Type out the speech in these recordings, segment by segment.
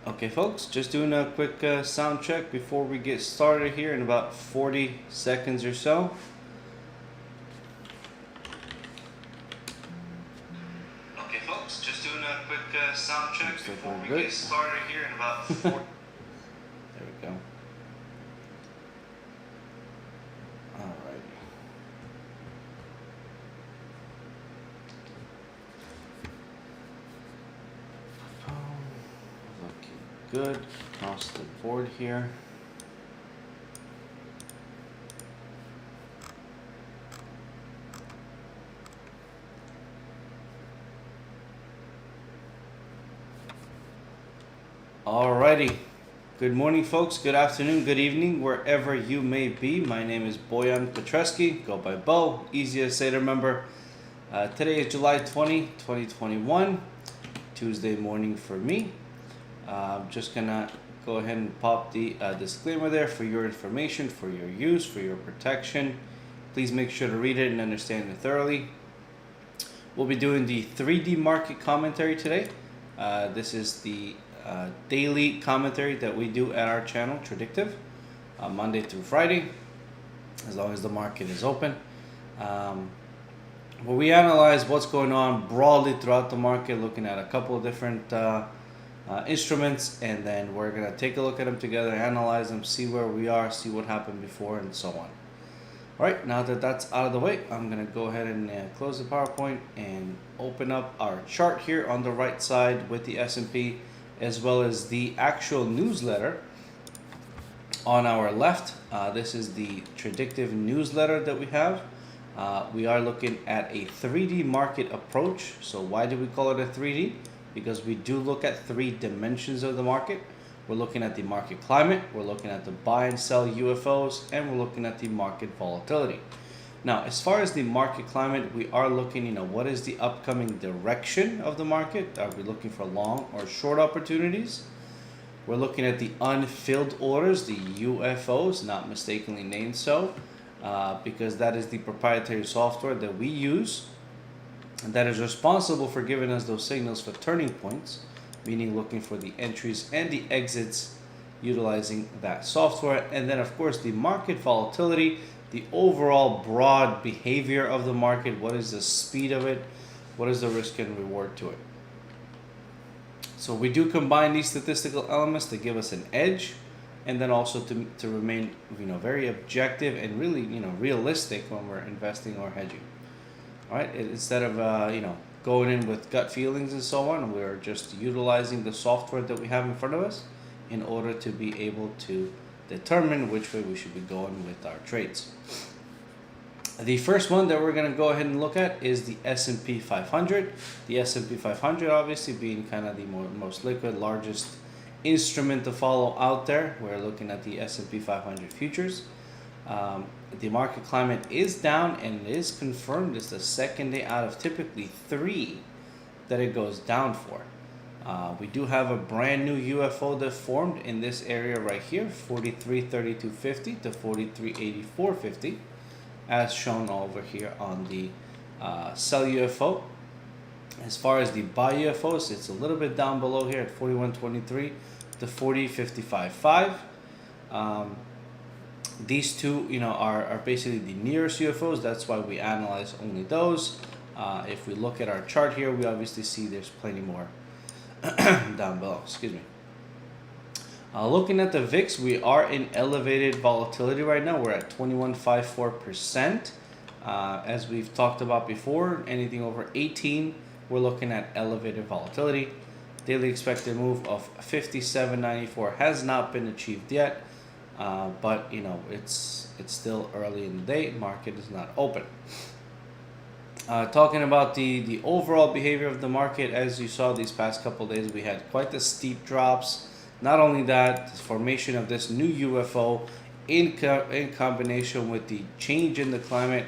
Okay, folks, just doing a quick sound check before we get started here in about 40 seconds or so. Okay, folks, just doing a quick sound check before we get started here in about 40. There we go. Alright. Looking good across the board here. Alrighty. Good morning, folks. Good afternoon, good evening, wherever you may be. My name is Bojan Petreski. Go by Bo. Easy to say to remember. Today is July 20, 2021. Tuesday morning for me. I'm just gonna go ahead and pop the disclaimer there for your information, for your use, for your protection. Please make sure to read it and understand it thoroughly. We'll be doing the 3D market commentary today. This is the daily commentary that we do at our channel, TRADDICTIV, Monday through Friday, as long as the market is open. Where we analyze what's going on broadly throughout the market, looking at a couple of different instruments, and then we're going to take a look at them together, analyze them, see where we are, see what happened before, and so on. All right, now that that's out of the way, I'm going to go ahead and close the PowerPoint and open up our chart here on the right side with the S&P, as well as the actual newsletter on our left. This is the TRADDICTIV newsletter that we have. We are looking at a 3D market approach. So why do we call it a 3D? Because we do look at 3 dimensions of the market. We're looking at the market climate, we're looking at the buy and sell UFOs, and we're looking at the market volatility. Now, as far as the market climate, we are looking, what is the upcoming direction of the market? Are we looking for long or short opportunities? We're looking at the unfilled orders, the UFOs, not mistakenly named so, because that is the proprietary software that we use and that is responsible for giving us those signals for turning points, meaning looking for the entries and the exits utilizing that software. And then, of course, the market volatility, the overall broad behavior of the market. What is the speed of it? What is the risk and reward to it? So we do combine these statistical elements to give us an edge, and then also to remain very objective and really realistic when we're investing or hedging. All right, instead of going in with gut feelings and so on, we're just utilizing the software that we have in front of us in order to be able to determine which way we should be going with our trades. The first one that we're going to go ahead and look at is the S&P 500. The S&P 500 obviously being kind of the most liquid, largest instrument to follow out there. We're looking at the S&P 500 futures. The market climate is down, and it is confirmed it's the second day out of typically 3 that it goes down for. We do have a brand new UFO that formed in this area right here, 4332.50 to 4384.50, as shown over here on the sell UFO. As far as the buy UFOs, it's a little bit down below here at 4123 to 4055.5. These two, are basically the nearest UFOs. That's why we analyze only those. If we look at our chart here, we obviously see there's plenty more down below. Excuse me. Looking at the VIX, we are in elevated volatility right now. We're at 21.54%. As we've talked about before, anything over 18, we're looking at elevated volatility. Daily expected move of 57.94 has not been achieved yet, but it's still early in the day. Market is not open. Talking about the overall behavior of the market, as you saw these past couple days, we had quite the steep drops. Not only that, the formation of this new UFO in combination with the change in the climate,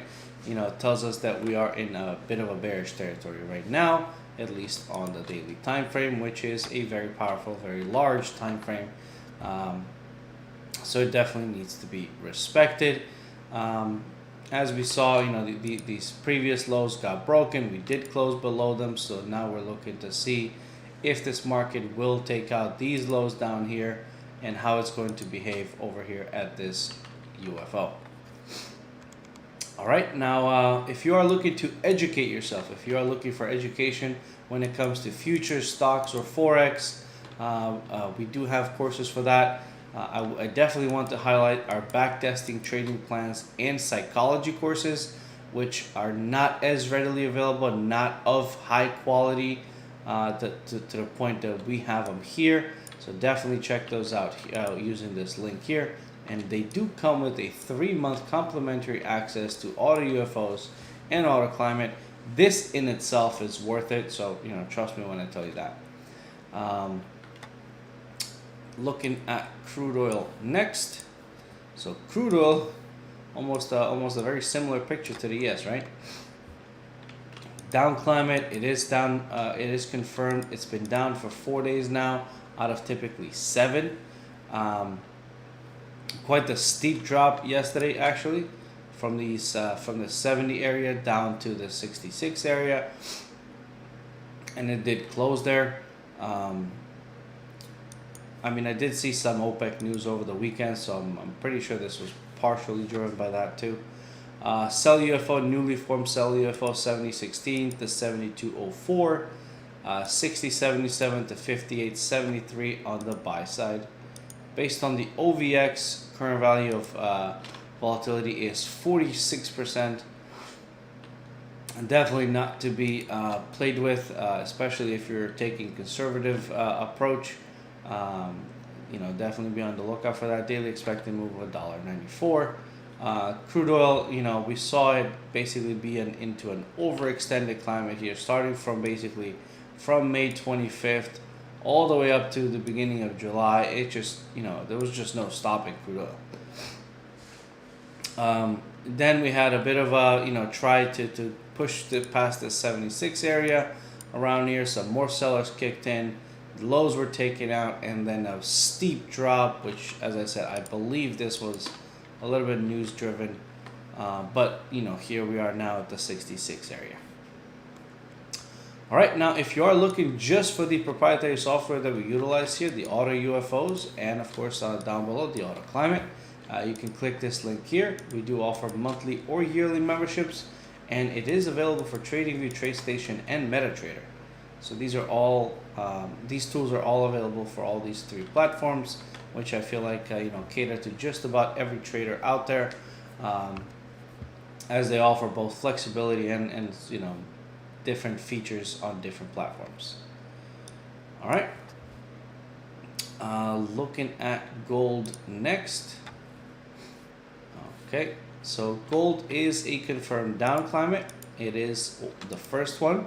tells us that we are in a bit of a bearish territory right now, at least on the daily time frame, which is a very powerful, very large time frame. So it definitely needs to be respected. As we saw, these previous lows got broken. We did close below them, so now we're looking to see if this market will take out these lows down here and how it's going to behave over here at this UFO. All right, now if you are looking to educate yourself, if you are looking for education when it comes to futures, stocks, or Forex, we do have courses for that. I definitely want to highlight our backtesting trading plans and psychology courses, which are not as readily available, not of high quality to the point that we have them here. So definitely check those out using this link here. And they do come with a 3-month complimentary access to AutoUFOs and AutoClimate. This in itself is worth it, so trust me when I tell you that. Looking at crude oil next. So crude oil, almost a very similar picture to the ES, right? Down climate, it is down. It is confirmed. It's been down for 4 days now, out of typically 7. Quite the steep drop yesterday, actually, from the 70 area down to the 66 area, and it did close there. I mean, I did see some OPEC news over the weekend, so I'm pretty sure this was partially driven by that too. Sell UFO, newly formed Sell UFO 7016 to 7204, 6077 to 5873 on the buy side. Based on the OVX, current value of volatility is 46%. And definitely not to be played with, especially if you're taking conservative approach. Definitely be on the lookout for that daily expected move of $1.94. Crude oil, we saw it basically be into an overextended climate here, starting from basically from May 25th all the way up to the beginning of July. It just, there was just no stopping crude oil. Then we had a bit of a, try to push past the 76 area around here. Some more sellers kicked in. The lows were taken out, and then a steep drop, which, as I said, I believe this was a little bit news driven. But, here we are now at the 66 area. All right, now if you are looking just for the proprietary software that we utilize here, the AutoUFOs, and of course down below the AutoClimate, you can click this link here. We do offer monthly or yearly memberships, and it is available for TradingView, TradeStation, and MetaTrader. So these are all these tools are all available for all these 3 platforms, which I feel like cater to just about every trader out there, as they offer both flexibility and different features on different platforms. All right. Looking at gold next. Okay, so gold is a confirmed down climate. It is the first one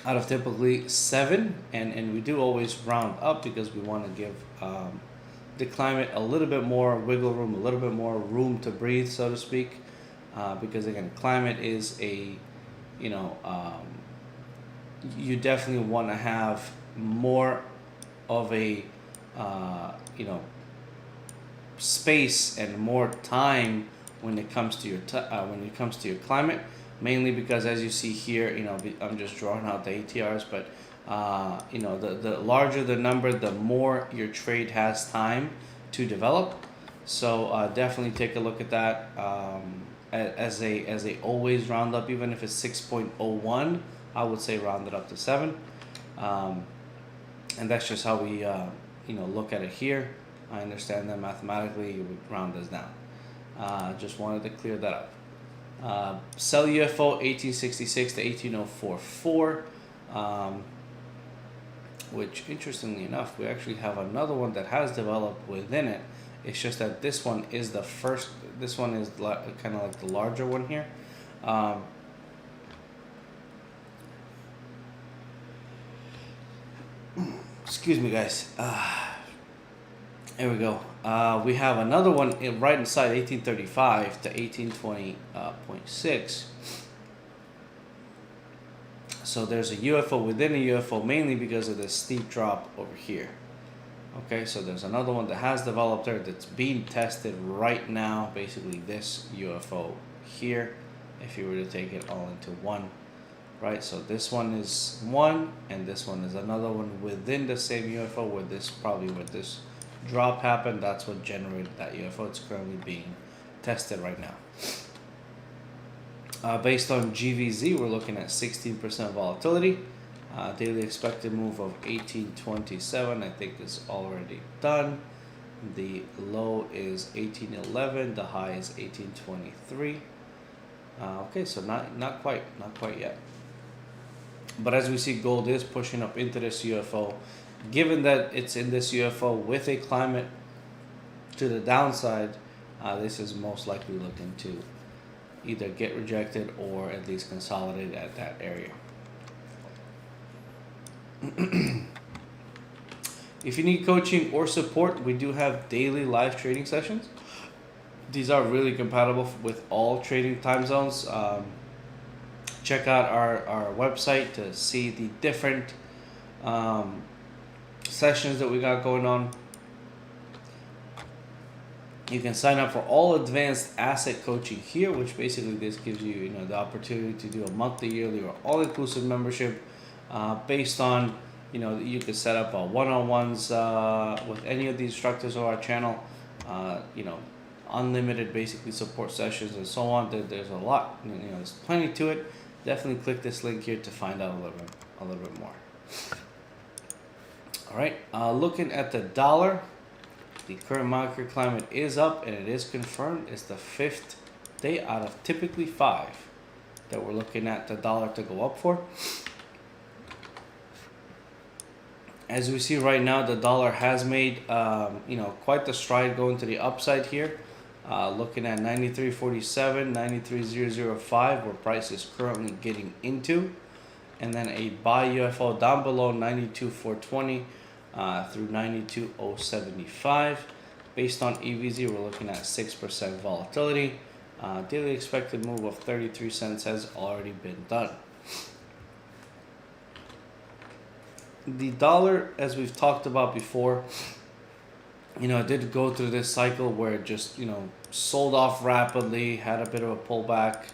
out of typically 7, and we do always round up because we want to give the climate a little bit more wiggle room, a little bit more room to breathe, so to speak, because again, climate is a you definitely want to have more of a space and more time when it comes to your climate, mainly because, as you see here, I'm just drawing out the ATRs, but the larger the number, the more your trade has time to develop. So definitely take a look at that. As a always round up, even if it's 6.01, I would say round it up to 7, and that's just how we look at it here. I understand that mathematically you would round this down. Just wanted to clear that up. Sell UFO 1866 to 18044, which interestingly enough, we actually have another one that has developed within it. It's just that this one is the first. This one is kind of like the larger one here. Excuse me, guys. Here we go. We have another one right inside 1835 to 1820.6. So there's a UFO within a UFO, mainly because of the steep drop over here. Okay, so there's another one that has developed there that's being tested right now. Basically, this UFO here, if you were to take it all into one. right? So this one is one, and this one is another one within the same UFO where this drop happened. That's what generated that UFO. It's currently being tested right now. Based on GVZ, we're looking at 16% volatility. Daily expected move of 1827, I think, is already done. The low is 1811. The high is 1823. Okay, so not quite yet. But as we see, gold is pushing up into this UFO. Given that it's in this UFO with a climate to the downside, this is most likely looking to either get rejected or at least consolidate at that area. If you need coaching or support, we do have daily live trading sessions. These are really compatible with all trading time zones. Check out our website to see the different sessions that we got going on. You can sign up for all advanced asset coaching here, which basically this gives you, the opportunity to do a monthly, yearly, or all-inclusive membership based on, you could set up a one-on-ones with any of the instructors of our channel, unlimited basically support sessions and so on. There's a lot, there's plenty to it. Definitely click this link here to find out a little bit more. All right, looking at the dollar. The current market climate is up, and it is confirmed. It's the 5th day out of typically 5 that we're looking at the dollar to go up for. As we see right now, the dollar has made quite the stride going to the upside here. Looking at 93.47, 93.005, where price is currently getting into, and then a buy UFO down below 92.420. Through 92.075. Based on EVZ, we're looking at 6% volatility. Daily expected move of 33 cents has already been done. The dollar, as we've talked about before, it did go through this cycle where it just, sold off rapidly, had a bit of a pullback,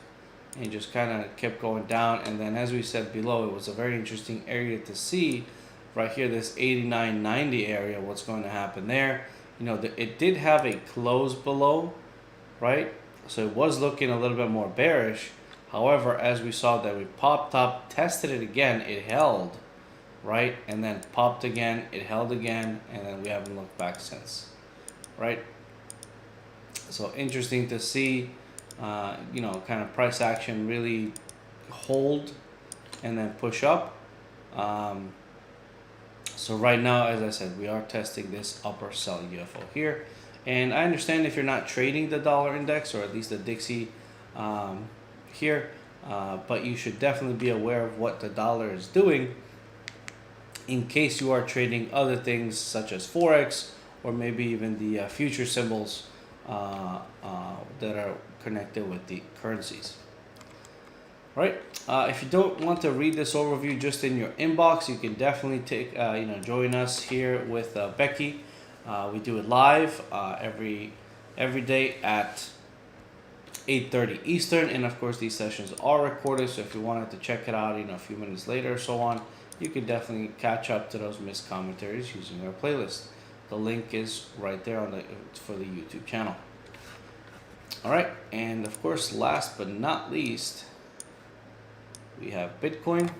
and just kind of kept going down. And then, as we said below, it was a very interesting area to see. Right here, this 89.90 area, what's going to happen there? It did have a close below, right? So it was looking a little bit more bearish. However, as we saw that we popped up, tested it again, it held, right? And then popped again, it held again, and then we haven't looked back since, right? So interesting to see, kind of price action really hold and then push up. So right now, as I said, we are testing this upper sell UFO here. And I understand if you're not trading the dollar index, or at least the Dixie here, but you should definitely be aware of what the dollar is doing in case you are trading other things such as Forex, or maybe even the future symbols that are connected with the currencies. Right. If you don't want to read this overview just in your inbox, you can definitely join us here with Becky. We do it live every day at 8:30 Eastern, and of course these sessions are recorded. So if you wanted to check it out, a few minutes later or so on, you can definitely catch up to those missed commentaries using our playlist. The link is right there for the YouTube channel. All right, and of course, last but not least, we have Bitcoin.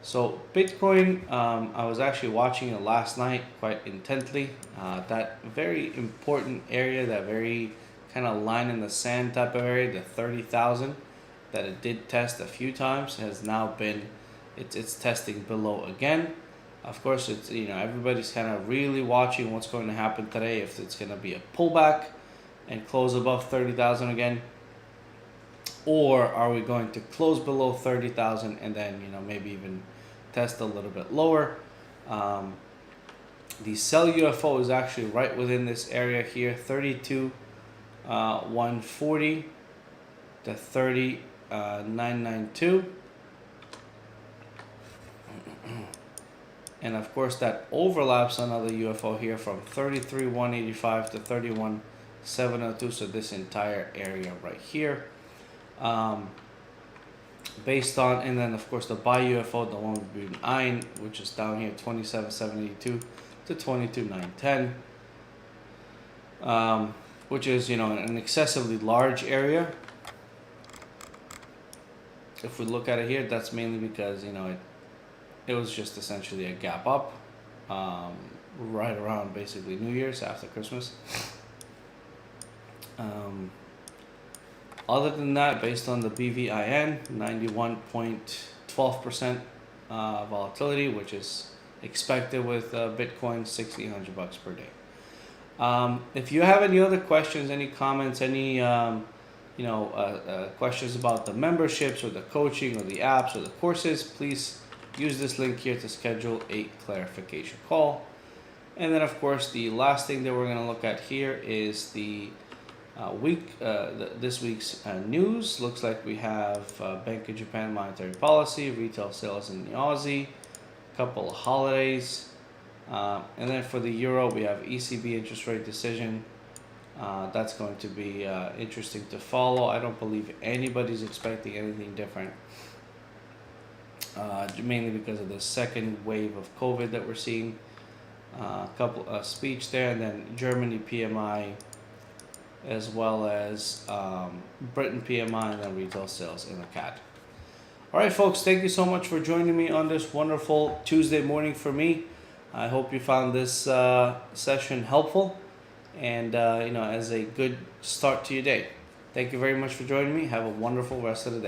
So Bitcoin, I was actually watching it last night quite intently. That very important area, that very kind of line in the sand type of area, the 30,000 that it did test a few times, has now been, it's testing below again. Of course, it's everybody's kind of really watching what's going to happen today, if it's going to be a pullback and close above 30,000 again. Or are we going to close below 30,000 and then, maybe even test a little bit lower? The sell UFO is actually right within this area here, 32,140 to 30,992. And of course that overlaps another UFO here from 33,185 to 31,702. So this entire area right here. based on, and then of course the buy UFO, the one between Ein, which is down here 27,782 to 22,910, which is, you know, an excessively large area. If we look at it here, that's mainly because, you know, it was just essentially a gap up, right around basically New Year's after Christmas. Other than that, based on the BVIN, 91.12% volatility, which is expected with Bitcoin, $1,600 per day. If you have any other questions, any comments, any questions about the memberships or the coaching or the apps or the courses, please use this link here to schedule a clarification call. And then of course the last thing that we're going to look at here is the this week's news. Looks like we have Bank of Japan monetary policy, retail sales in the Aussie, a couple of holidays, and then for the euro we have ECB interest rate decision. That's going to be interesting to follow. I don't believe anybody's expecting anything different, mainly because of the second wave of COVID that we're seeing. A couple speech there, and then Germany PMI, as well as Britain PMI, and then retail sales in the CAD. All right, folks, thank you so much for joining me on this wonderful Tuesday morning for me. I hope you found this session helpful and as a good start to your day. Thank you very much for joining me. Have a wonderful rest of the day.